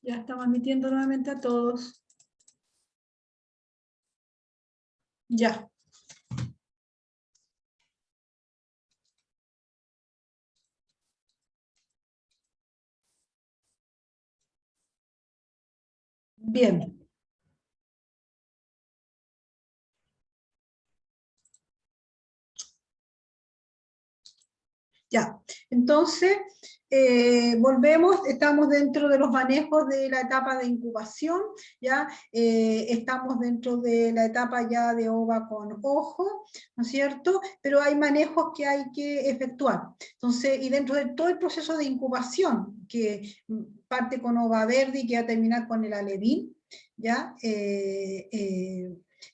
Ya estamos admitiendo nuevamente a todos. Ya. Bien. Ya. Entonces, volvemos, estamos dentro de los manejos de la etapa de incubación, ya estamos dentro de la etapa ya de ova con ojo, ¿no es cierto? Pero hay manejos que hay que efectuar. Entonces, y dentro de todo el proceso de incubación, que parte con ova verde y que va a terminar con el alevín, ¿ya?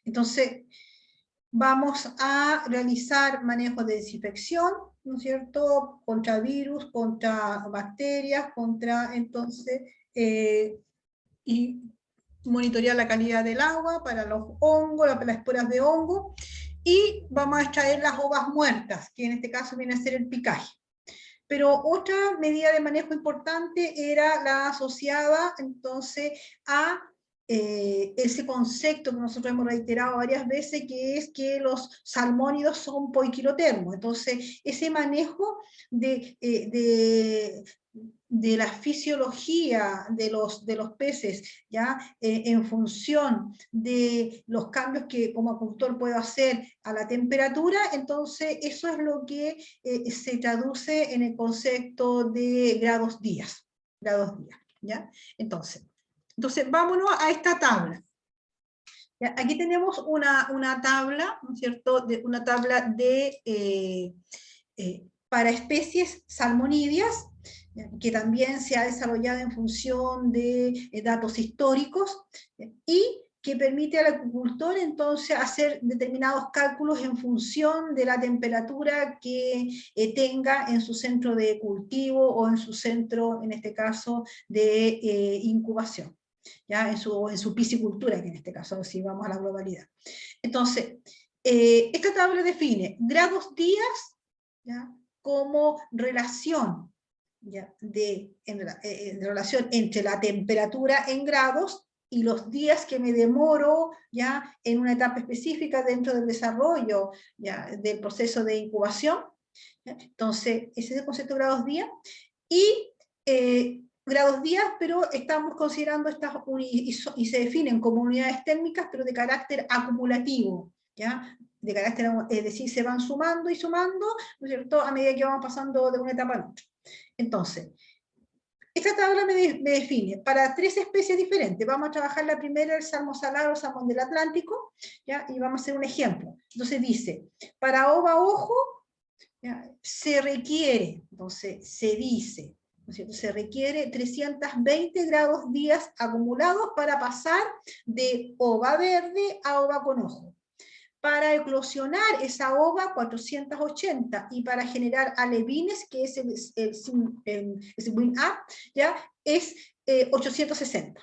Entonces, vamos a realizar manejos de desinfección, ¿no es cierto?, contra virus, contra bacterias, contra, entonces, y monitorear la calidad del agua para los hongos, las esporas de hongo, y vamos a extraer las ovas muertas, que en este caso viene a ser el picaje. Pero otra medida de manejo importante era la asociada, entonces, a ese concepto que nosotros hemos reiterado varias veces, que es que los salmónidos son poiquilotermos. Entonces, ese manejo de la fisiología de los peces, ¿ya? En función de los cambios que como acupuntor puedo hacer a la temperatura, entonces eso es lo que se traduce en el concepto de grados días, ¿ya? Entonces vámonos a esta tabla. ¿Ya? Aquí tenemos una tabla, ¿no es cierto?, una tabla para especies salmonídeas, que también se ha desarrollado en función de datos históricos, y que permite al agricultor entonces hacer determinados cálculos en función de la temperatura que tenga en su centro de cultivo o en su centro, en este caso, de incubación, ¿ya? En su piscicultura, que en este caso, si vamos a la globalidad. Entonces, esta tabla define grados días, ¿ya?, como relación, ¿ya?, en relación entre la temperatura en grados y los días que me demoro, ¿ya?, en una etapa específica dentro del desarrollo, ¿ya?, del proceso de incubación, ¿ya? Entonces, ese es el concepto de grados día, y grados días, pero estamos considerando estas y se definen como unidades térmicas, pero de carácter acumulativo, ¿ya? De carácter, es decir, se van sumando y sumando, ¿no es cierto?, a medida que vamos pasando de una etapa a otra. Entonces, esta tabla me define para 3 especies diferentes. Vamos a trabajar la primera, el salmón salado, el salmón del Atlántico, ¿ya? Y vamos a hacer un ejemplo. Entonces dice, para ova ojo, ¿ya?, se requiere, entonces se dice, ¿no es cierto?, se requiere 320 grados días acumulados para pasar de ova verde a ova con ojo. Para eclosionar esa ova, 480, y para generar alevines, que es el WIN-A, ¿ya?, es 860.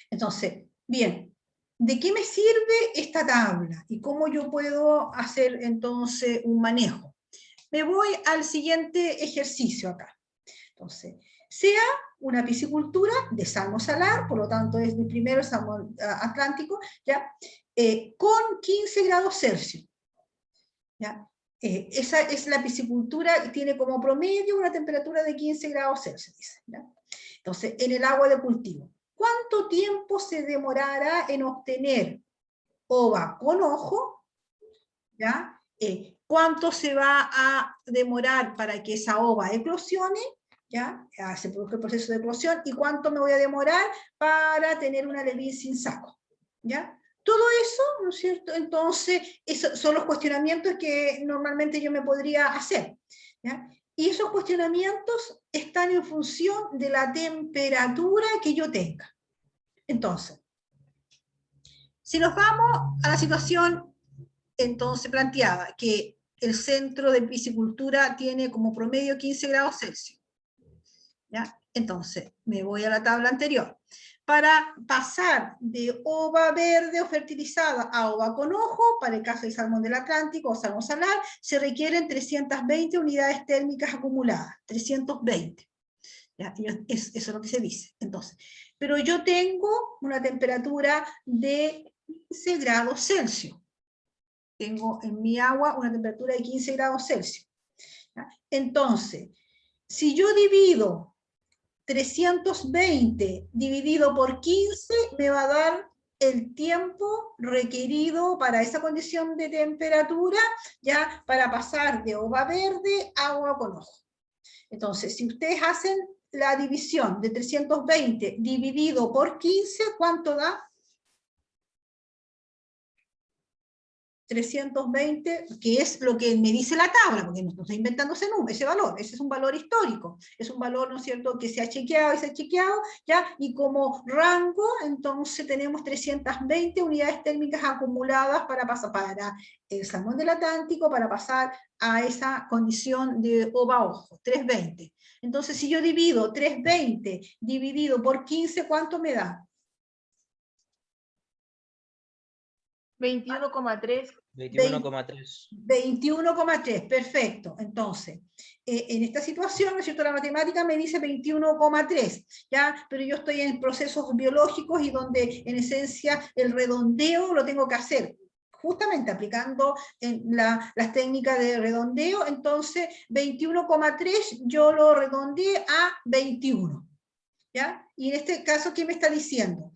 Entonces, bien, ¿de qué me sirve esta tabla? ¿Y cómo yo puedo hacer entonces un manejo? Me voy al siguiente ejercicio acá. Entonces, sea una piscicultura de salmón salar, por lo tanto es mi primero salmón atlántico, ¿ya?, con 15 grados Celsius. ¿Ya? Esa es la piscicultura, y tiene como promedio una temperatura de 15 grados Celsius. ¿Ya? Entonces, en el agua de cultivo, ¿cuánto tiempo se demorará en obtener ova con ojo? ¿Ya? ¿Cuánto se va a demorar para que esa ova eclosione? ¿Ya? Se produce el proceso de eclosión. ¿Y cuánto me voy a demorar para tener una alevín sin saco? ¿Ya? Todo eso, ¿no es cierto? Entonces, esos son los cuestionamientos que normalmente yo me podría hacer, ¿ya? Y esos cuestionamientos están en función de la temperatura que yo tenga. Entonces, si nos vamos a la situación entonces planteada, que el centro de piscicultura tiene como promedio 15 grados Celsius, ¿ya? Entonces, me voy a la tabla anterior. Para pasar de ova verde o fertilizada a ova con ojo, para el caso del salmón del Atlántico o salmón salar, se requieren 320 unidades térmicas acumuladas, 320. ¿ya? Eso es lo que se dice. Entonces, pero yo tengo una temperatura de 15 grados Celsius. Tengo en mi agua una temperatura de 15 grados Celsius. ¿Ya? Entonces, si yo divido 320 dividido por 15, me va a dar el tiempo requerido para esa condición de temperatura, ya para pasar de ova verde a agua con ojo. Entonces, si ustedes hacen la división de 320 dividido por 15, ¿cuánto da? 320, que es lo que me dice la tabla, porque no estoy inventando ese número, ese valor, ese es un valor histórico, es un valor, ¿no es cierto?, que se ha chequeado y se ha chequeado, ¿ya? Y como rango, entonces tenemos 320 unidades térmicas acumuladas para pasar para el salmón del Atlántico, para pasar a esa condición de ova-ojo, 320. Entonces, si yo divido 320 dividido por 15, ¿cuánto me da? 21,3. 21,3. 21,3, perfecto. Entonces, en esta situación, ¿no es cierto?, la matemática me dice 21,3, ¿ya? Pero yo estoy en procesos biológicos y donde, en esencia, el redondeo lo tengo que hacer, justamente aplicando las técnicas de redondeo. Entonces, 21,3 yo lo redondeé a 21, ¿ya? Y en este caso, ¿qué me está diciendo?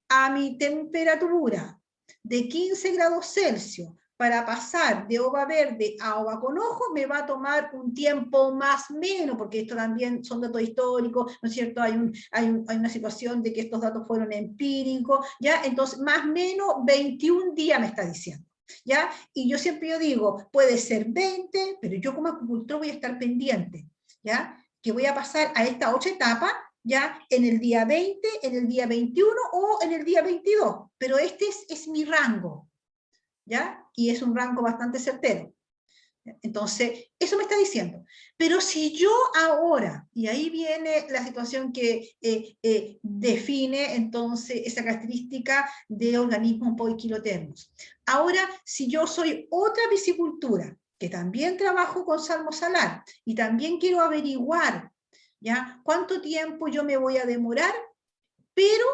A mi temperatura de 15 grados Celsius, para pasar de ova verde a ova con ojo, me va a tomar un tiempo más o menos, porque esto también son datos históricos, ¿no es cierto? Hay una situación de que estos datos fueron empíricos, ¿ya? Entonces, más o menos 21 días me está diciendo, ¿ya? Y yo siempre digo, puede ser 20, pero yo como acuicultor voy a estar pendiente, ¿ya? Que voy a pasar a esta 8 etapa, ya en el día 20, en el día 21 o en el día 22, pero este es mi rango, ¿ya? Y es un rango bastante certero. Entonces, eso me está diciendo. Pero si yo ahora, y ahí viene la situación que define entonces esa característica de organismos poiquilotermos. Ahora, si yo soy otra piscicultura, que también trabajo con salmo salar, y también quiero averiguar, ¿ya?, cuánto tiempo yo me voy a demorar, pero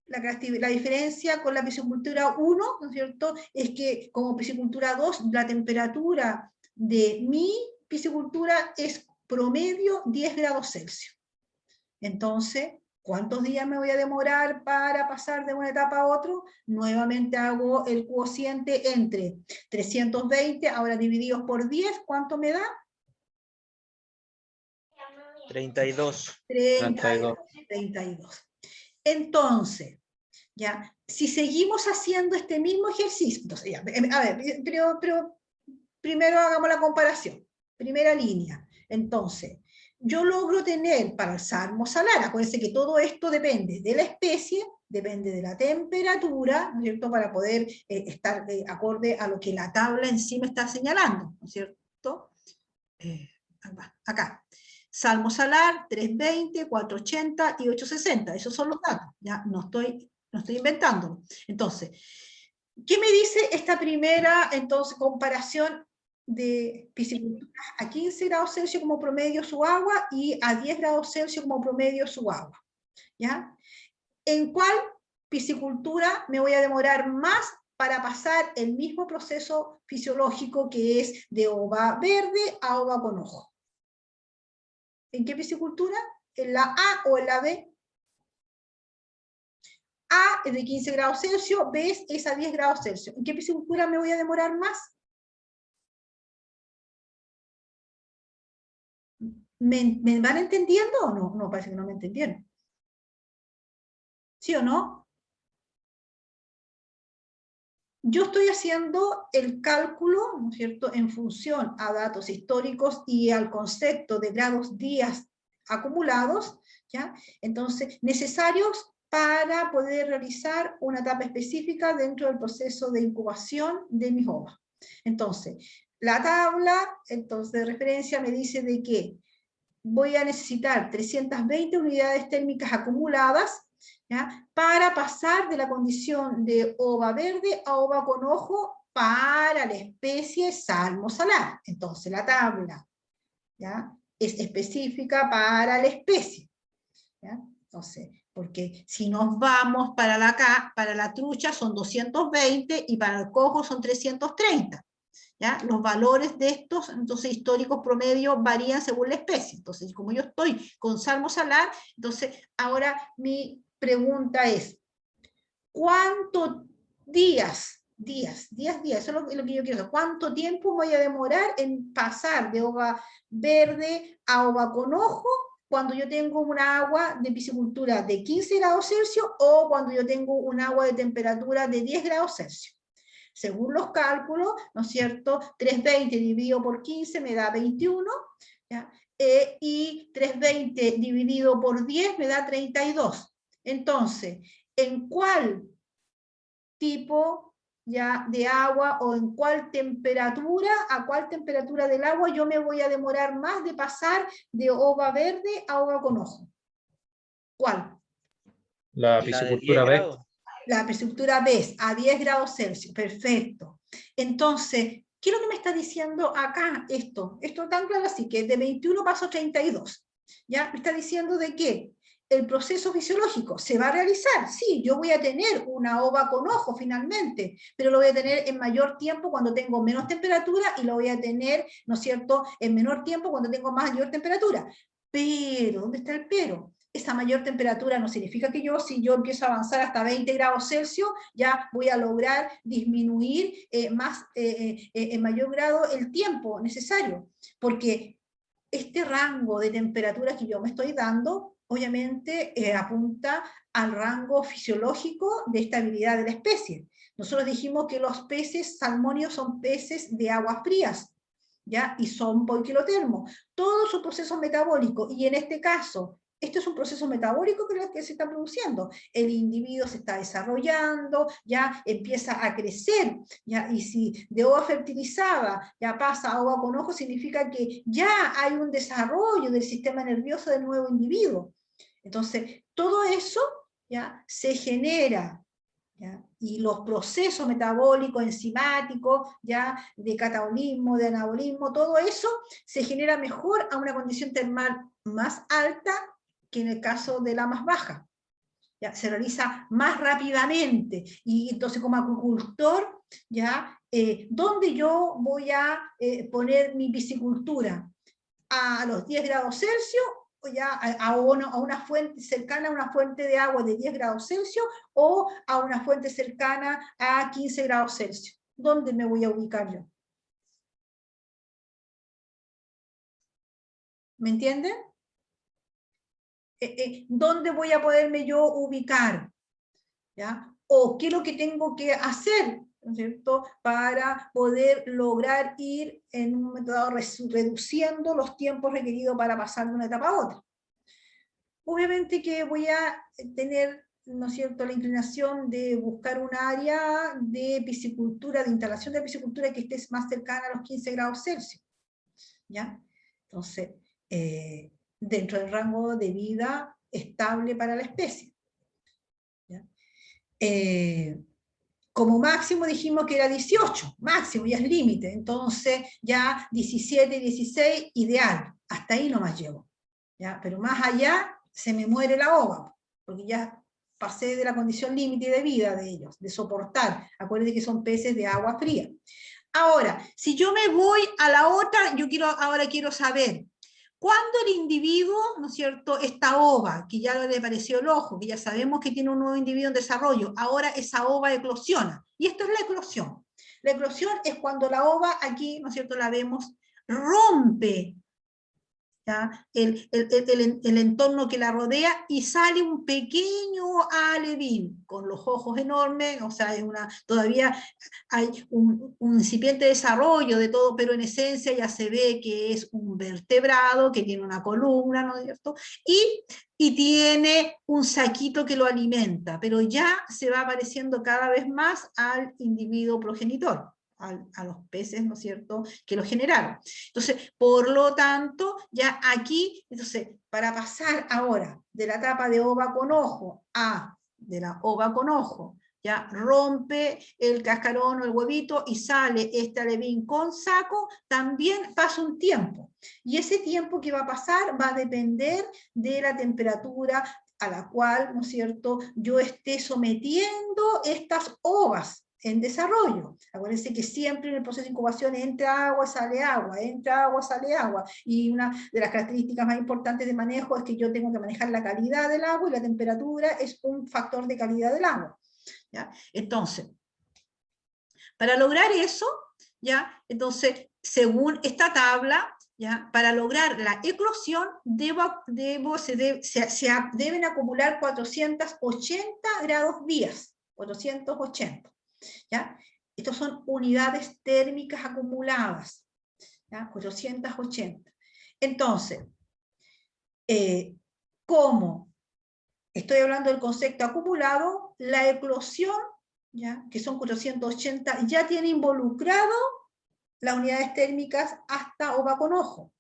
la diferencia con la piscicultura 1, ¿no es cierto?, es que como piscicultura 2, la temperatura de mi piscicultura es promedio 10 grados Celsius. Entonces, ¿cuántos días me voy a demorar para pasar de una etapa a otra? Nuevamente hago el cociente entre 320, ahora divididos por 10, ¿cuánto me da? 32. 32. Entonces, ¿ya? Si seguimos haciendo este mismo ejercicio, entonces, ya, a ver, pero primero hagamos la comparación. Primera línea. Entonces, yo logro tener para el salmo salar, acuérdense que todo esto depende de la especie, depende de la temperatura, ¿no es cierto?, para poder estar acorde a lo que la tabla en sí me está señalando, ¿no es cierto? Acá. Salmo salar, 320, 480 y 860. Esos son los datos. Ya no estoy inventando. Entonces, ¿qué me dice esta primera entonces comparación de piscicultura a 15 grados Celsius como promedio su agua y a 10 grados Celsius como promedio su agua? ¿Ya? ¿En cuál piscicultura me voy a demorar más para pasar el mismo proceso fisiológico que es de ova verde a ova con ojo? ¿En qué piscicultura? ¿En la A o en la B? A es de 15 grados Celsius, B es a 10 grados Celsius. ¿En qué piscicultura me voy a demorar más? ¿Me van entendiendo o no? No, parece que no me entendieron. ¿Sí o no? Yo estoy haciendo el cálculo, ¿no es cierto?, en función a datos históricos y al concepto de grados días acumulados, ¿ya? Entonces, necesarios para poder realizar una etapa específica dentro del proceso de incubación de mis ovas. Entonces, la tabla entonces, de referencia me dice de que voy a necesitar 320 unidades térmicas acumuladas, ¿ya?, para pasar de la condición de ova verde a ova con ojo para la especie salmo salar. Entonces la tabla, ¿ya?, es específica para la especie. ¿ya? Entonces, porque si nos vamos para la trucha son 220 y para el cojo son 330. ¿Ya? Los valores de estos, entonces, históricos promedio varían según la especie. Entonces, como yo estoy con salmo salar, entonces, ahora mi pregunta es, ¿cuántos días, eso es lo que yo quiero saber, cuánto tiempo voy a demorar en pasar de ova verde a ova con ojo cuando yo tengo una agua de piscicultura de 15 grados Celsius o cuando yo tengo un agua de temperatura de 10 grados Celsius? Según los cálculos, ¿no es cierto? 320 dividido por 15 me da 21, ¿ya? Y 320 dividido por 10 me da 32. Entonces, ¿en cuál tipo ya de agua o en cuál temperatura, a cuál temperatura del agua yo me voy a demorar más de pasar de ova verde a ova con ojo? ¿Cuál? La La de 10 piscicultura B. grados. La piscicultura B a 10 grados Celsius, perfecto. Entonces, ¿qué es lo que me está diciendo acá esto? Esto tan claro así, que de 21 paso a 32. ¿Ya? Me está diciendo de que el proceso fisiológico se va a realizar. Sí, yo voy a tener una ova con ojo finalmente, pero lo voy a tener en mayor tiempo cuando tengo menos temperatura y lo voy a tener, ¿no es cierto?, en menor tiempo cuando tengo mayor temperatura. Pero, ¿dónde está el pero? Esa mayor temperatura no significa que si yo empiezo a avanzar hasta 20 grados Celsius, ya voy a lograr disminuir en mayor grado el tiempo necesario, porque este rango de temperatura que yo me estoy dando, obviamente apunta al rango fisiológico de estabilidad de la especie. Nosotros dijimos que los peces salmónidos son peces de aguas frías, ¿ya? Y son poiquilotermos. Todos sus procesos metabólicos, y en este caso, este es un proceso metabólico que se está produciendo. El individuo se está desarrollando, ya empieza a crecer, ya, y si de ova fertilizada ya pasa a ova con ojo, significa que ya hay un desarrollo del sistema nervioso del nuevo individuo. Entonces, todo eso ya se genera, ¿ya? Y los procesos metabólicos, enzimáticos, ya de catabolismo, de anabolismo, todo eso se genera mejor a una condición termal más alta que en el caso de la más baja. ¿Ya? Se realiza más rápidamente, y entonces como acuicultor, ¿ya? ¿Dónde yo voy a poner mi piscicultura? A los 10 grados Celsius, o ya a una fuente cercana a una fuente de agua de 10 grados Celsius, o a una fuente cercana a 15 grados Celsius. ¿Dónde me voy a ubicar yo? ¿Me entienden? ¿Dónde voy a poderme yo ubicar? ¿Ya? O qué es lo que tengo que hacer, ¿no es cierto?, para poder lograr ir en un método reduciendo los tiempos requeridos para pasar de una etapa a otra. Obviamente que voy a tener, ¿no es cierto?, la inclinación de buscar un área de piscicultura, de instalación de piscicultura que esté más cercana a los 15 grados Celsius. ¿Ya? Entonces, dentro del rango de vida estable para la especie. ¿Ya? Como máximo dijimos que era 18, máximo, ya es límite, entonces ya 17, 16, ideal, hasta ahí nomás llego, ¿ya? Pero más allá se me muere la ova, porque ya pasé de la condición límite de vida de ellos, de soportar. Acuérdense que son peces de agua fría. Ahora, si yo me voy a la otra, ahora quiero saber, ¿cuándo el individuo, ¿no es cierto?, esta ova, que ya le pareció el ojo, que ya sabemos que tiene un nuevo individuo en desarrollo, ahora esa ova eclosiona, y esto es la eclosión. La eclosión es cuando la ova, aquí, ¿no es cierto?, la vemos, rompe, ¿ya?, el entorno que la rodea, y sale un pequeño alevín, con los ojos enormes, o sea, todavía hay un incipiente desarrollo de todo, pero en esencia ya se ve que es un vertebrado, que tiene una columna, ¿no es cierto?, y tiene un saquito que lo alimenta, pero ya se va pareciendo cada vez más al individuo progenitor, a los peces, ¿no es cierto?, que lo generaron. Entonces, por lo tanto, ya aquí, entonces, para pasar ahora de la etapa de ova con ojo a de la ova con ojo ya rompe el cascarón o el huevito y sale este alevín con saco, también pasa un tiempo. Y ese tiempo que va a pasar va a depender de la temperatura a la cual, ¿no es cierto?, yo esté sometiendo estas ovas en desarrollo. Acuérdense que siempre en el proceso de incubación entra agua, sale agua, entra agua, sale agua. Y una de las características más importantes de manejo es que yo tengo que manejar la calidad del agua y la temperatura es un factor de calidad del agua. ¿Ya? Entonces, para lograr eso, ¿ya? Entonces, según esta tabla, ¿ya? Para lograr la eclosión se deben acumular 480 grados vías, 480. ¿Ya? Estos son unidades térmicas acumuladas, ¿ya? 480. Entonces, ¿cómo? Estoy hablando del concepto acumulado, la eclosión, ¿ya? Que son 480, ya tiene involucrado las unidades térmicas hasta ova con ojo.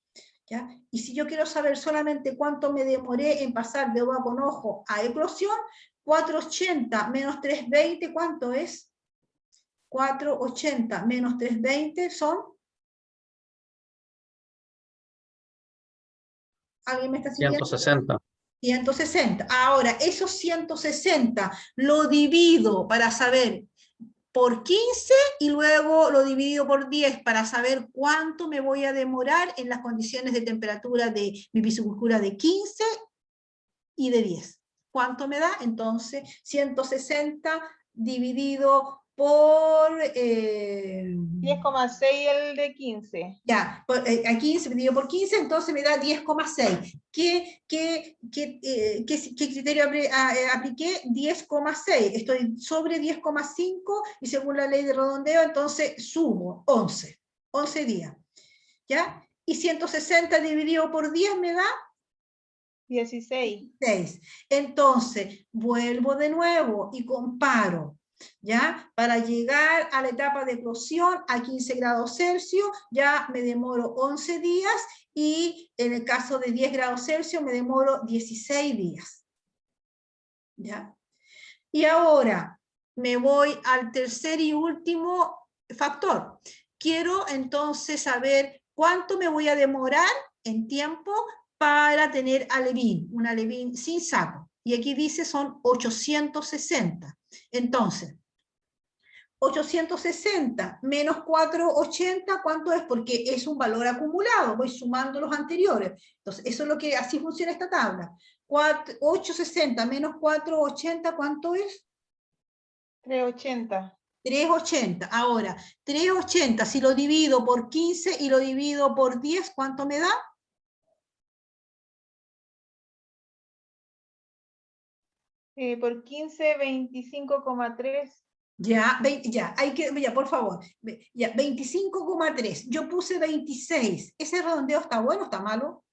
¿Ya? Y si yo quiero saber solamente cuánto me demoré en pasar de ova con ojo a eclosión, 480 menos 320, ¿cuánto es? 480 menos 320 son... ¿Alguien me está siguiendo? 160. 160. Ahora, esos 160 lo divido para saber por 15 y luego lo divido por 10 para saber cuánto me voy a demorar en las condiciones de temperatura de mi piscicultura de 15 y de 10. ¿Cuánto me da? Entonces, 160 dividido por... 10,6 el de 15. Ya, a 15 dividido por 15, entonces me da 10,6. ¿Qué criterio apliqué? 10,6. Estoy sobre 10,5 y según la ley de redondeo, entonces sumo 11. 11 días. ¿Ya? Y 160 dividido por 10 me da 16. 6. Entonces, vuelvo de nuevo y comparo. ¿Ya? Para llegar a la etapa de eclosión a 15 grados Celsius, ya me demoro 11 días y en el caso de 10 grados Celsius me demoro 16 días. ¿Ya? Y ahora me voy al tercer y último factor. Quiero entonces saber cuánto me voy a demorar en tiempo para tener alevín, un alevín sin saco. Y aquí dice son 860. Entonces, 860 menos 480, ¿cuánto es? Porque es un valor acumulado, voy sumando los anteriores. Entonces, eso es lo que, así funciona esta tabla. 860 menos 480, ¿cuánto es? 380. 380. Ahora, 380, si lo divido por 15 y lo divido por 10, ¿cuánto me da? Por 15, 25,3. Ya, ya, por favor. Ya, 25,3. Yo puse 26. ¿Ese redondeo está bueno o está malo?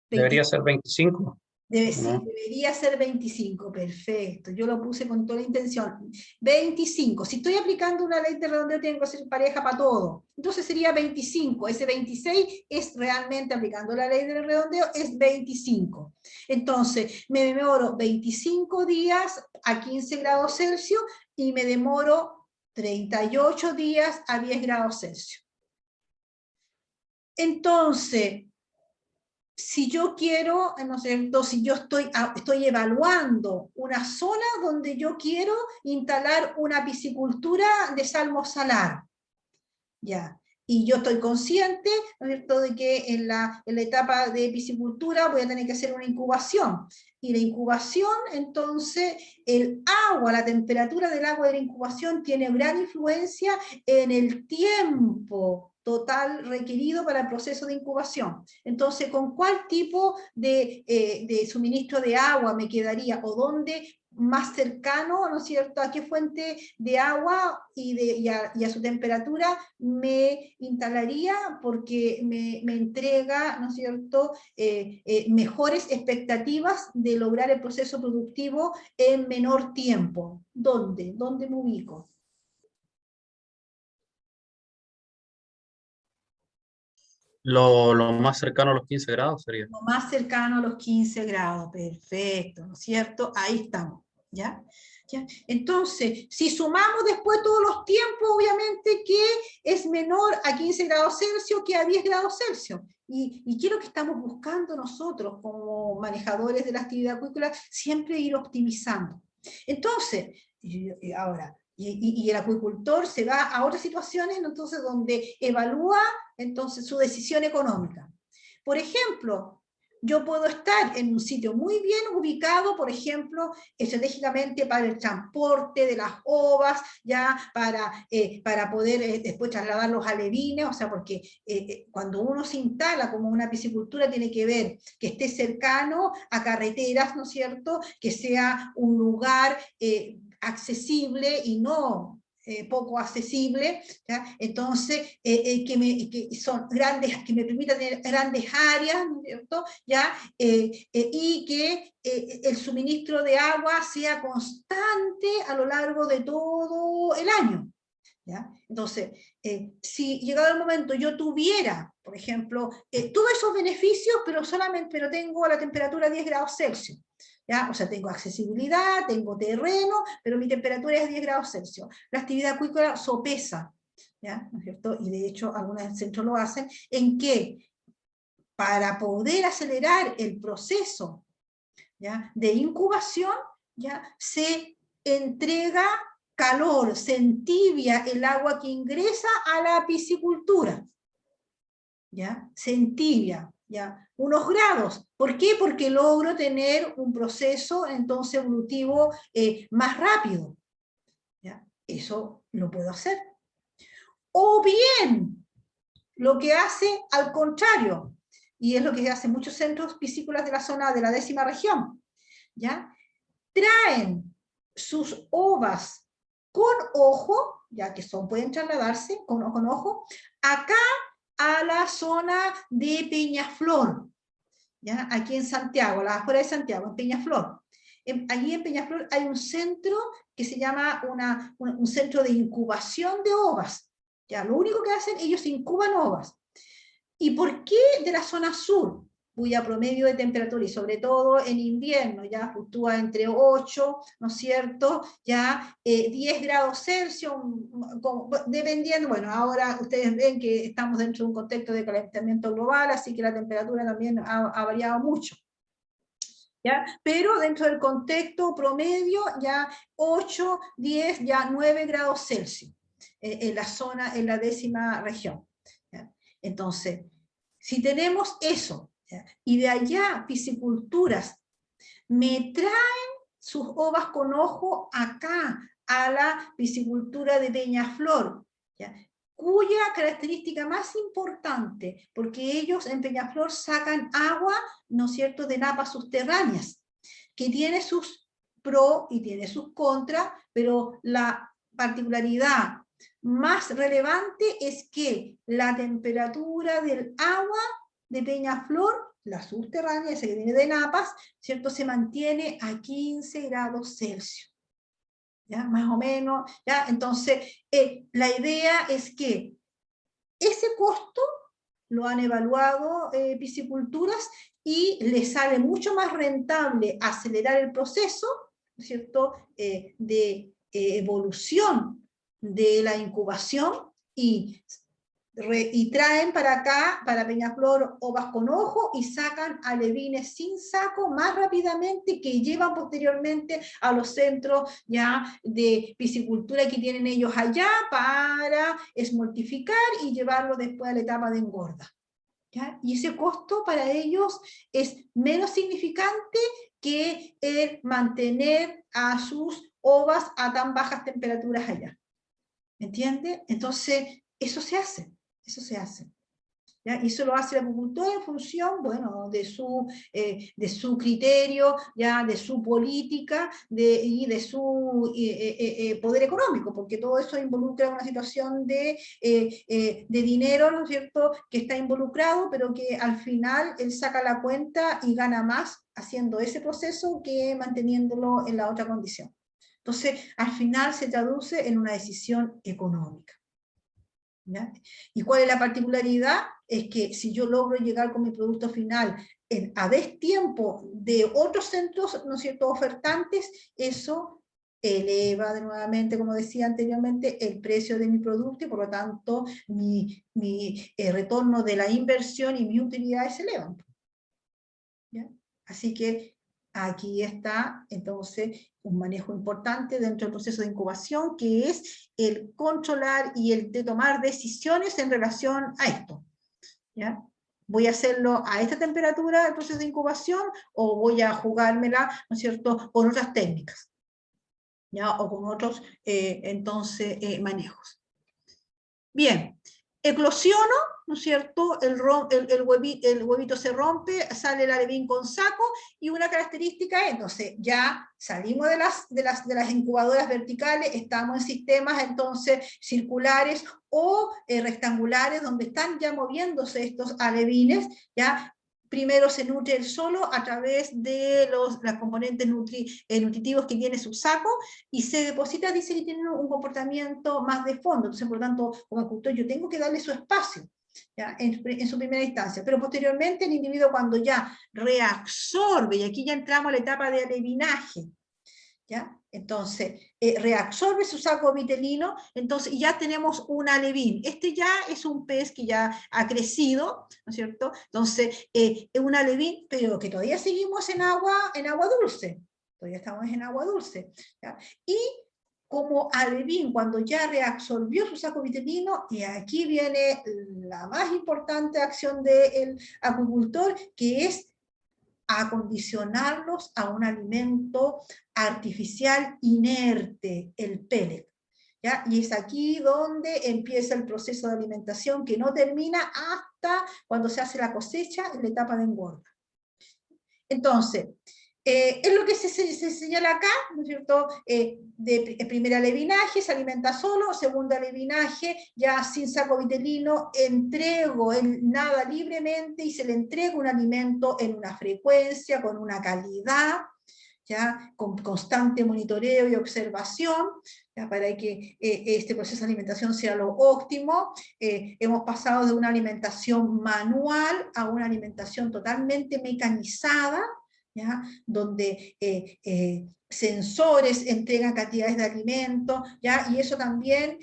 Debería ser 25. Sí, ¿no? debería ser 25, perfecto. Yo lo puse con toda la intención. 25. Si estoy aplicando una ley de redondeo, tengo que ser pareja para todo. Entonces sería 25. Ese 26 es realmente, aplicando la ley del redondeo, es 25. Entonces, me demoro 25 días a 15 grados Celsius y me demoro 38 días a 10 grados Celsius. Entonces, si yo quiero, ¿no es cierto?, si yo estoy evaluando una zona donde yo quiero instalar una piscicultura de salmo salar, ya, y yo estoy consciente, ¿no es cierto?, de que en la etapa de piscicultura voy a tener que hacer una incubación, y la incubación, entonces, el agua, la temperatura del agua de la incubación tiene gran influencia en el tiempo total requerido para el proceso de incubación. Entonces, ¿con cuál tipo de suministro de agua me quedaría? ¿O dónde más cercano, ¿no es cierto?, a qué fuente de agua y a su temperatura me instalaría, porque me entrega, ¿no es cierto?, mejores expectativas de lograr el proceso productivo en menor tiempo. ¿Dónde? ¿Dónde me ubico? Lo más cercano a los 15 grados sería. Lo más cercano a los 15 grados, perfecto, ¿no es cierto? Ahí estamos, ¿ya? ¿Ya? Entonces, si sumamos después todos los tiempos, obviamente que es menor a 15 grados Celsius que a 10 grados Celsius. Y quiero que estamos buscando nosotros, como manejadores de la actividad acuícola, siempre ir optimizando. Entonces, ahora, y el acuicultor se va a otras situaciones, entonces, donde evalúa entonces su decisión económica. Por ejemplo, yo puedo estar en un sitio muy bien ubicado, por ejemplo, estratégicamente para el transporte de las ovas, ya para poder después trasladarlos a levines, o sea, porque cuando uno se instala como una piscicultura tiene que ver que esté cercano a carreteras, ¿no es cierto?, que sea un lugar accesible y no poco accesible, ¿ya? Entonces que son grandes, que me permitan tener grandes áreas, ¿no es cierto? ¿Ya? Y que el suministro de agua sea constante a lo largo de todo el año, ¿ya? Entonces, si llegado el momento yo tuviera, por ejemplo, tuve esos beneficios, pero tengo la temperatura 10 grados Celsius, ¿ya? O sea, tengo accesibilidad, tengo terreno, pero mi temperatura es 10 grados Celsius. La actividad acuícola sopesa, ¿ya? ¿No es cierto? Y de hecho, algunos centros lo hacen, en que para poder acelerar el proceso, ¿ya?, de incubación, ¿ya?, se entrega calor, se entibia el agua que ingresa a la piscicultura, ¿ya? Se entibia, ¿ya?, unos grados. ¿Por qué? Porque logro tener un proceso entonces evolutivo más rápido, ¿ya? Eso lo puedo hacer. O bien, lo que hace al contrario, y es lo que hacen muchos centros piscícolas de la zona de la 10ª región, ¿ya? Traen sus ovas con ojo, ya que pueden trasladarse con ojo, acá a la zona de Peñaflor, ¿ya? Aquí en Santiago, a las afueras de Santiago, en Peñaflor. Allí en Peñaflor hay un centro que se llama un centro de incubación de ovas, ¿ya? Lo único que hacen, ellos incuban ovas. ¿Y por qué de la zona sur, cuya promedio de temperatura, y sobre todo en invierno, ya fluctúa entre 8, ¿no es cierto?, ya 10 grados Celsius, dependiendo, bueno, ahora ustedes ven que estamos dentro de un contexto de calentamiento global, así que la temperatura también ha variado mucho, ¿ya? Pero dentro del contexto promedio, ya 8, 10, ya 9 grados Celsius, en la zona, en la 10ª región. ¿Ya? Entonces, si tenemos eso, ¿ya?, y de allá pisciculturas me traen sus ovas con ojo acá, a la piscicultura de Peñaflor, ¿ya?, cuya característica más importante, porque ellos en Peñaflor sacan agua, ¿no es cierto?, de napas subterráneas, que tiene sus pros y tiene sus contras, pero la particularidad más relevante es que la temperatura del agua de Peñaflor, la subterránea, esa que viene de napas, ¿cierto?, se mantiene a 15 grados Celsius. ¿Ya? Más o menos, ¿ya? Entonces, la idea es que ese costo lo han evaluado pisciculturas y les sale mucho más rentable acelerar el proceso, ¿no es cierto?, de evolución de la incubación y traen para acá, para Peñaflor, ovas con ojo y sacan alevines sin saco más rápidamente, que llevan posteriormente a los centros ya de piscicultura que tienen ellos allá para esmoltificar y llevarlo después a la etapa de engorda, ¿ya? Y ese costo para ellos es menos significante que el mantener a sus ovas a tan bajas temperaturas allá. ¿Entiende? Entonces, eso se hace. Eso se hace, ¿ya? Y eso lo hace el acuicultor en función, bueno, de su criterio, ¿ya?, de su política y de su poder económico, porque todo eso involucra una situación de dinero, ¿no es cierto?, que está involucrado, pero que al final él saca la cuenta y gana más haciendo ese proceso que manteniéndolo en la otra condición. Entonces, al final se traduce en una decisión económica. ¿ya? ¿Y cuál es la particularidad? Es que si yo logro llegar con mi producto final a destiempo de otros centros, ¿no es cierto?, ofertantes, eso eleva de nuevamente, como decía anteriormente, el precio de mi producto y por lo tanto mi retorno de la inversión y mi utilidad se elevan. ¿Ya? Así que aquí está entonces un manejo importante dentro del proceso de incubación, que es el controlar y el de tomar decisiones en relación a esto. ¿Ya? ¿Voy a hacerlo a esta temperatura del proceso de incubación o voy a jugármela, ¿no es cierto?, con otras técnicas, ¿ya? O con otros manejos. Bien, eclosiono, ¿no es cierto? El huevito se rompe, sale el alevín con saco, y una característica es, entonces, ya salimos de las incubadoras verticales, estamos en sistemas entonces circulares o rectangulares, donde están ya moviéndose estos alevines, ya. Primero se nutre el solo a través de los componentes nutritivos que tiene su saco, y se deposita, dice que tiene un comportamiento más de fondo. Entonces, por lo tanto, como agricultor, yo tengo que darle su espacio, ¿ya? En su primera instancia. Pero posteriormente el individuo, cuando ya reabsorbe, y aquí ya entramos a la etapa de alevinaje, ¿ya? Entonces, reabsorbe su saco vitelino, entonces ya tenemos un alevín. Este ya es un pez que ya ha crecido, ¿no es cierto? Entonces, es un alevín, pero que todavía seguimos en agua dulce. Todavía estamos en agua dulce, ¿ya? Y como alevín, cuando ya reabsorbió su saco vitelino, y aquí viene la más importante acción del acuicultor, que es acondicionarlos a un alimento artificial inerte, el pellet. ¿Ya? Y es aquí donde empieza el proceso de alimentación, que no termina hasta cuando se hace la cosecha, en la etapa de engorda. Entonces, es lo que se señala acá, ¿no es cierto? De primer alevinaje, se alimenta solo; segundo alevinaje, ya sin saco vitelino, entrego el nada libremente, y se le entrega un alimento en una frecuencia, con una calidad, ¿ya? Con constante monitoreo y observación, ¿ya? Para que este proceso de alimentación sea lo óptimo. Hemos pasado de una alimentación manual a una alimentación totalmente mecanizada, ¿ya? Donde sensores entregan cantidades de alimentos, ¿ya? Y eso también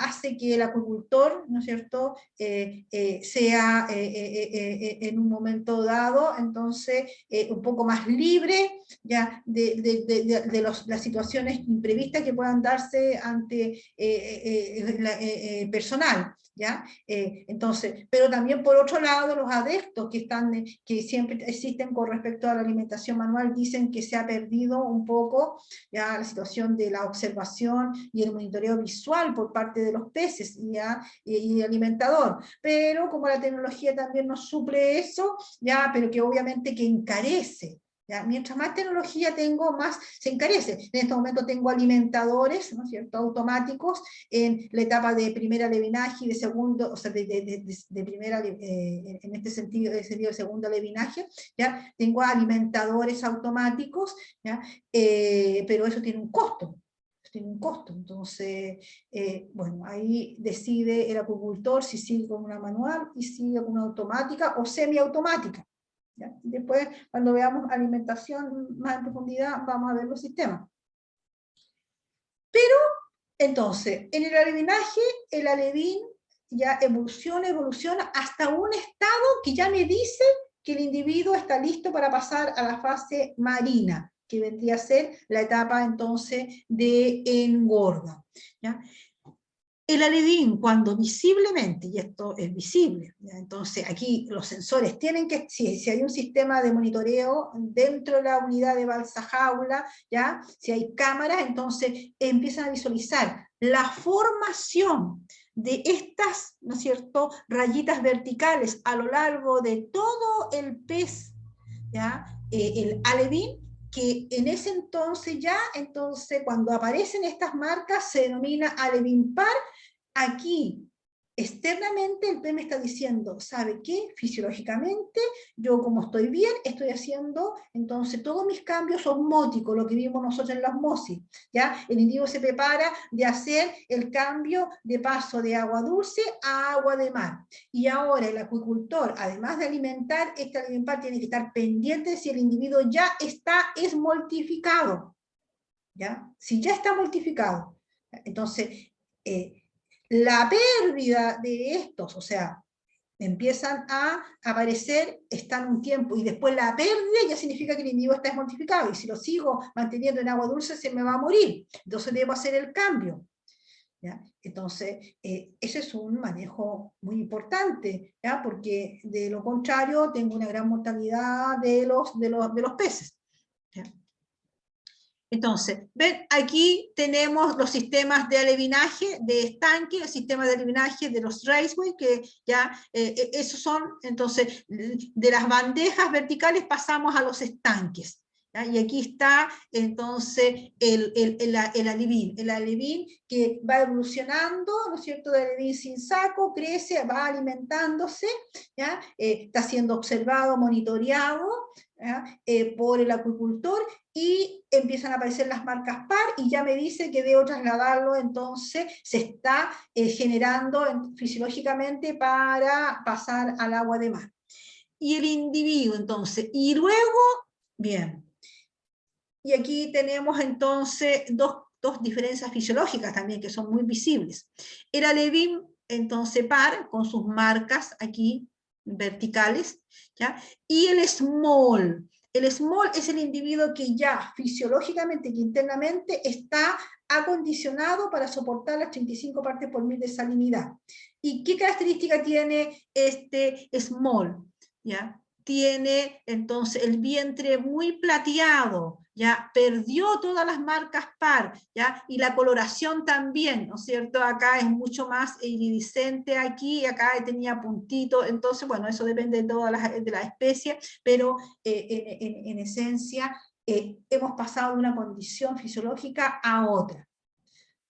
hace que el acuicultor, ¿no es cierto?, sea en un momento dado, entonces, un poco más libre, ¿ya? de las situaciones imprevistas que puedan darse ante personal, ¿ya? Entonces, pero también por otro lado, los adeptos que siempre existen con respecto a la alimentación manual dicen que se ha perdido un poco, ya, la situación de la observación y el monitoreo visual por parte de los peces, ¿ya? Y el alimentador, pero como la tecnología también nos suple eso, ya, pero que obviamente que encarece. ¿Ya? Mientras más tecnología tengo, más se encarece. En este momento tengo alimentadores, ¿no es cierto?, automáticos en la etapa de primer alevinaje y de segundo, o sea, de primera, en este sentido, de segundo alevinaje, ¿ya? Tengo alimentadores automáticos, ¿ya? Pero eso tiene un costo. Tiene un costo, entonces, bueno, ahí decide el acuicultor si sigue con una manual y sigue con una automática o semiautomática. ¿Ya? Después, cuando veamos alimentación más en profundidad, vamos a ver los sistemas. Pero, entonces, en el alevinaje, el alevín ya evoluciona hasta un estado que ya me dice que el individuo está listo para pasar a la fase marina, que vendría a ser la etapa entonces de engorda, ¿ya? El alevín, cuando visiblemente, y esto es visible, ¿ya? Entonces aquí los sensores tienen que, si hay un sistema de monitoreo dentro de la unidad de balsa jaula, ¿ya? Si hay cámaras, entonces empiezan a visualizar la formación de estas, ¿no es cierto?, rayitas verticales a lo largo de todo el pez, ¿ya? El alevín, que en ese entonces ya, entonces cuando aparecen estas marcas se denomina alevín par. Aquí externamente el PES me está diciendo, ¿sabe qué? Fisiológicamente, yo como estoy bien, estoy haciendo, entonces todos mis cambios osmóticos, lo que vimos nosotros en la osmosis, ¿ya? El individuo se prepara de hacer el cambio de paso de agua dulce a agua de mar. Y ahora el acuicultor, además de alimentar, este alimentar tiene que estar pendiente si el individuo ya está esmoltificado, ¿ya? Si ya está moltificado, entonces, la pérdida de estos, o sea, empiezan a aparecer, están un tiempo, y después la pérdida ya significa que el individuo está esmoltificado, y si lo sigo manteniendo en agua dulce se me va a morir, entonces debo hacer el cambio. ¿Ya? Entonces, ese es un manejo muy importante, ¿ya? Porque de lo contrario tengo una gran mortalidad de los peces. ¿Ya? Entonces, ven, aquí tenemos los sistemas de alevinaje de estanque, el sistema de alevinaje de los raceway, que ya esos son, entonces, de las bandejas verticales pasamos a los estanques. ¿Ya? Y aquí está, entonces, el alevín que va evolucionando, ¿no es cierto?, de alevín sin saco, crece, va alimentándose, ¿ya? Está siendo observado, monitoreado, por el acuicultor, y empiezan a aparecer las marcas par, y ya me dice que debo trasladarlo, entonces se está generando fisiológicamente para pasar al agua de mar. Y el individuo, entonces, y luego, bien, y aquí tenemos entonces dos diferencias fisiológicas también que son muy visibles. El alevín, entonces, par, con sus marcas aquí verticales, ¿ya? Y el small. El small es el individuo que ya fisiológicamente, que internamente está acondicionado para soportar las 35 partes por mil de salinidad. ¿Y qué característica tiene este small? ¿Ya? Tiene entonces el vientre muy plateado, ya perdió todas las marcas par, ya, y la coloración también, ¿no es cierto? Acá es mucho más iridiscente aquí, acá tenía puntito, entonces, bueno, eso depende de todas de la especie, pero en esencia hemos pasado de una condición fisiológica a otra,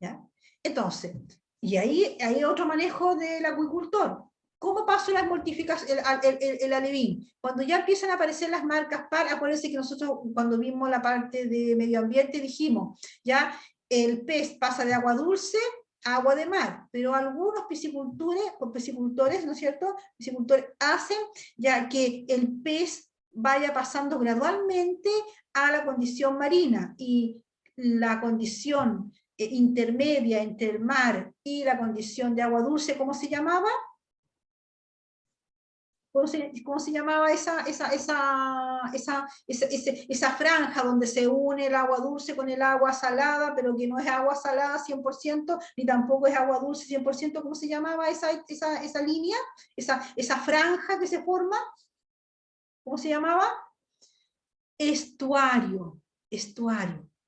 ¿ya? Entonces, y ahí hay otro manejo del acuicultor. ¿Cómo pasó la mortificación, el alevín? Cuando ya empiezan a aparecer las marcas par, acuérdense que nosotros cuando vimos la parte de medio ambiente dijimos, ya el pez pasa de agua dulce a agua de mar, pero algunos piscicultores, ¿no es cierto? Piscicultores hacen ya que el pez vaya pasando gradualmente a la condición marina, y la condición intermedia entre el mar y la condición de agua dulce, ¿cómo se llamaba? ¿Cómo se llamaba esa franja donde se une el agua dulce con el agua salada, pero que no es agua salada 100%, ni tampoco es agua dulce 100%? ¿Cómo se llamaba esa línea? Esa franja que se forma, ¿cómo se llamaba? Estuario.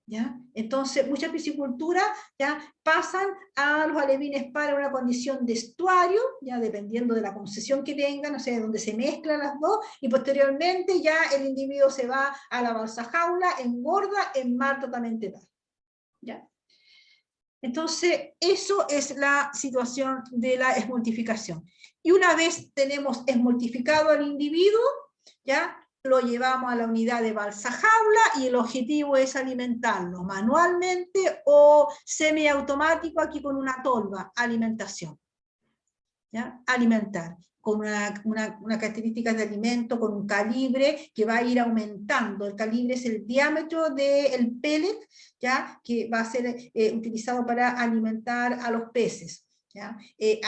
¿Ya? Entonces, muchas pisciculturas ya pasan a los alevines para una condición de estuario, ya dependiendo de la concesión que tengan, o sea, donde se mezclan las dos, y posteriormente ya el individuo se va a la balsa jaula, engorda en mar totalmente tal. ¿Ya? Entonces, eso es la situación de la esmoltificación. Y una vez tenemos esmoltificado al individuo, ¿ya?, lo llevamos a la unidad de balsa jaula, y el objetivo es alimentarlo manualmente o semiautomático, aquí con una tolva, alimentación. ¿Ya? Alimentar con una característica de alimento, con un calibre que va a ir aumentando. El calibre es el diámetro del pellet, ¿ya?, que va a ser utilizado para alimentar a los peces. ¿Ya?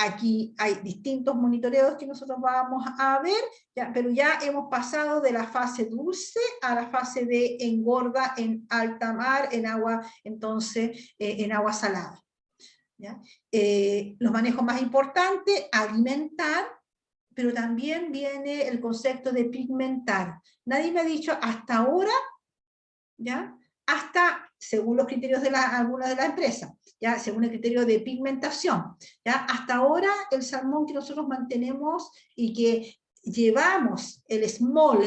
Aquí hay distintos monitoreos que nosotros vamos a ver, ¿ya? Pero ya hemos pasado de la fase dulce a la fase de engorda en alta mar, en agua, entonces, en agua salada. ¿Ya? Los manejos más importantes, alimentar, pero también viene el concepto de pigmentar. Nadie me ha dicho hasta ahora, ¿ya?, hasta, según los criterios de algunas de las empresas, ¿ya?, según el criterio de pigmentación, ¿ya?, hasta ahora el salmón que nosotros mantenemos y que llevamos, el small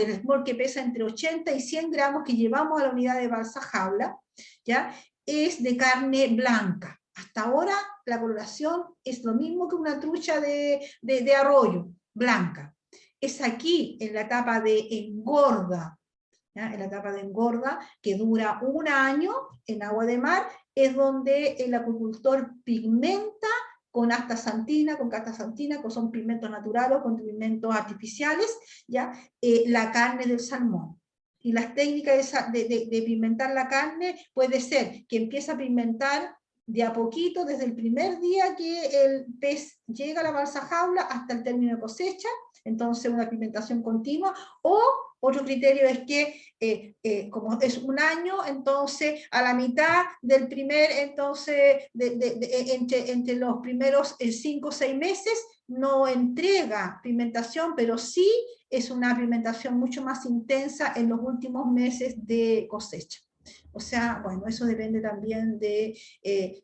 que pesa entre 80 y 100 gramos, que llevamos a la unidad de balsa jaula, ¿ya?, es de carne blanca. Hasta ahora la coloración es lo mismo que una trucha de arroyo, blanca. Es aquí, en la etapa de engorda, ¿ya? En la etapa de engorda, que dura 1 año en agua de mar, es donde el acuicultor pigmenta con astaxantina, con castaxantina, que son pigmentos naturales o con pigmentos artificiales, ¿ya? La carne del salmón. Y las técnicas de pigmentar la carne puede ser que empiece a pigmentar de a poquito, desde el primer día que el pez llega a la balsa jaula hasta el término de cosecha, entonces una pigmentación continua, o otro criterio es que como es 1 año, entonces a la mitad del primer, entonces entre los primeros 5 o 6 meses no entrega pigmentación, pero sí es una pigmentación mucho más intensa en los últimos meses de cosecha. O sea, bueno, eso depende también de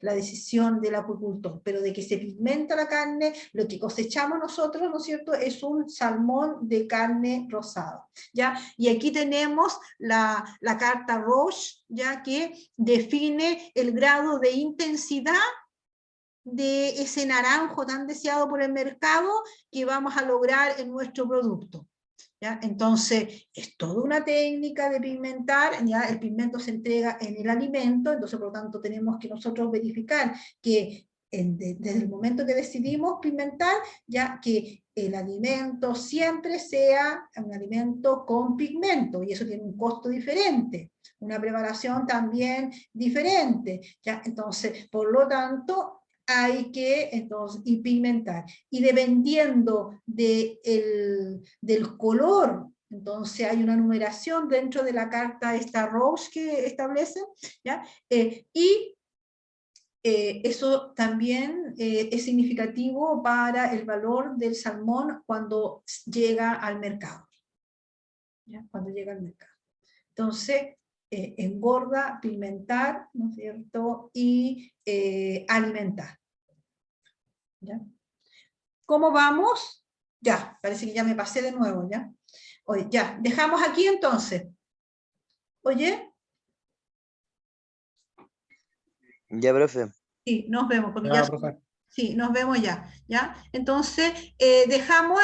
la decisión del acuicultor, pero de que se pigmenta la carne, lo que cosechamos nosotros, ¿no es cierto?, es un salmón de carne rosada, ¿ya? Y aquí tenemos la carta Roche, ya que define el grado de intensidad de ese naranjo tan deseado por el mercado que vamos a lograr en nuestro producto. ¿Ya? Entonces, es toda una técnica de pigmentar, ¿ya? El pigmento se entrega en el alimento, entonces por lo tanto tenemos que nosotros verificar que desde el momento que decidimos pigmentar, ya que el alimento siempre sea un alimento con pigmento, y eso tiene un costo diferente, una preparación también diferente, ¿ya? Entonces, por lo tanto, hay que entonces pigmentar, y dependiendo del color, entonces hay una numeración dentro de la carta esta Roche que establece, ¿ya? Eso también es significativo para el valor del salmón cuando llega al mercado, ¿ya? Cuando llega al mercado. Entonces, engorda, pigmentar, ¿no es cierto?, y alimentar. ¿Ya? ¿Cómo vamos? Ya, parece que ya me pasé de nuevo, ¿ya? Oye, ya, dejamos aquí entonces. Oye, Ya, profe. sí, nos vemos, porque Ya, ya... profe. Sí, nos vemos ya, ¿ya? Entonces, dejamos,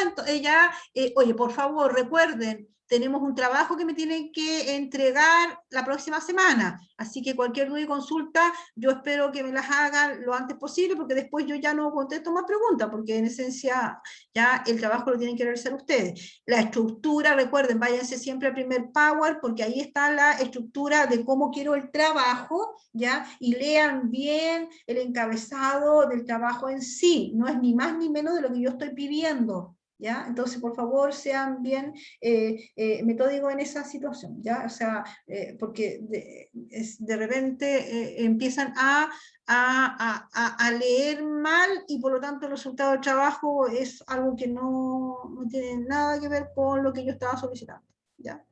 oye, por favor, recuerden, tenemos un trabajo que me tienen que entregar la próxima semana, así que cualquier duda y consulta, yo espero que me las hagan lo antes posible, porque después yo ya no contesto más preguntas, porque en esencia ya el trabajo lo tienen que realizar ustedes. La estructura, recuerden, váyanse siempre al primer Power, porque ahí está la estructura de cómo quiero el trabajo, ¿ya? Y lean bien el encabezado del trabajo en sí, no es ni más ni menos de lo que yo estoy pidiendo, ¿ya? Entonces, por favor, sean bien metódicos en esa situación, ¿ya? O sea, porque de repente empiezan a leer mal, y por lo tanto el resultado del trabajo es algo que no tiene nada que ver con lo que yo estaba solicitando, ¿ya?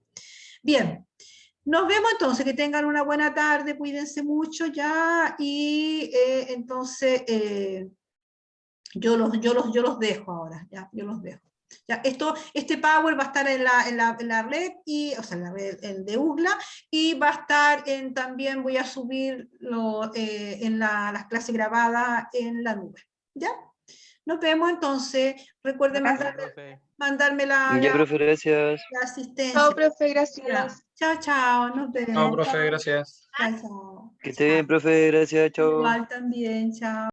Bien. Nos vemos entonces, que tengan una buena tarde, cuídense mucho ya, y entonces yo los dejo ahora, ya, yo los dejo. Ya, este Power va a estar en la red, o sea, en la red el de UGLA, y va a estar también voy a subirlo en las clases grabadas en la nube, ¿ya? Nos vemos entonces, recuerden Ya, profe. mandarme Ya, profe, gracias. la asistencia. Chao, profe, Ya. gracias. Chao, chao, nos Chao, vemos. profe, gracias. Chao, chao. Que esté bien, profe, gracias, chao. Igual también, chao.